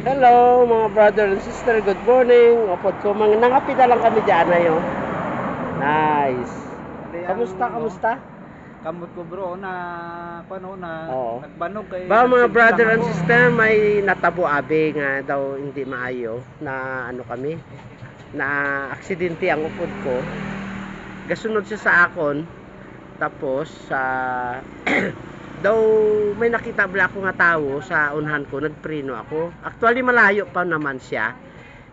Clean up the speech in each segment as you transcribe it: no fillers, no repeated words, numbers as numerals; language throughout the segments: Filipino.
Hello mga brother and sister, good morning. Opod ko, nangapita lang kami dyan na yun. Nice. Kamusta, kamusta? Kamot ko bro na paano na Oo. nagbanog kay Ba mga nagsilbi brother lang and ako. sister, may natabo abe nga daw hindi maayo na ano kami, na aksidente ang upod ko. Gasunod siya sa akon. Tapos sa daw may nakita bala ako nga tao sa unhan ko, nagprino ako. Actually malayo pa naman siya.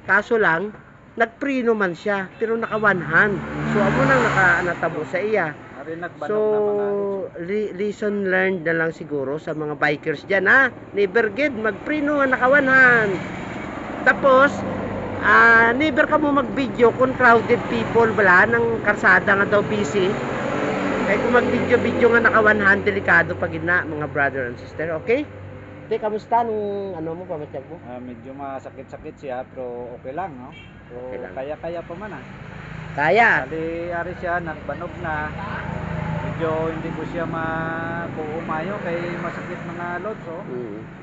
Kaso lang nagprino man siya pero naka one hand. So amo nang natabo sa iya. Ari nagbanog So na mga lesson learned na lang siguro sa mga bikers diyan ha. Never gid magprino nga naka one hand. Tapos never ka mo mag-video kung crowded people bala ng karsada nga daw busy. Kaya kung mag-video-video nga naka one hand, delikado pag ina, mga brother and sister, okay? Te, kamusta nung ano mo, pamatiyag mo? medyo masakit-sakit siya pero okay lang, no? So Okay lang. kaya-kaya pa man ah. Kaya! Ari siya nagbanog na. Medyo hindi ko siya makuumayo kay masakit mga lods oh.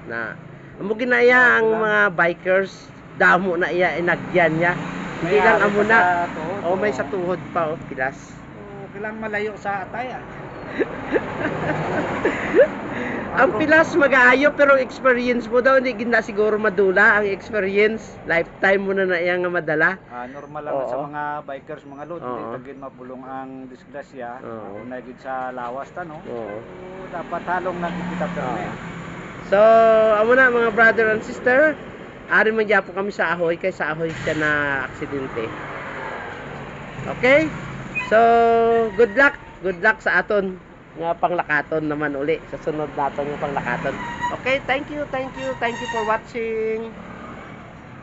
Na, amo ginaya ang mga bikers, damo na iya, inagyan niya. Hindi May lang ari amo pa na. sa tuhod, O may sa tuhod pa, oh, pilas. So, kailang malayo sa atay ah. Ang pilas mag-aayo pero experience mo daw hindi gina siguro madula ang experience. Lifetime mo na iya nga madala. Normal lang Oo. sa mga bikers mga load, hindi Oo. tagin mapulong ang disgrasya. Oo. Kung nagid sa lawas ta no. Oo. So, dapat halong nakikita perme. So, amo na mga brother and sister, ari man gyapon kami sa Ahoy kay sa Ahoy siya na aksidente. Okay? So, good luck sa aton nga panglakaton naman uli sa sunod naton nga panglakaton. Okay, thank you for watching.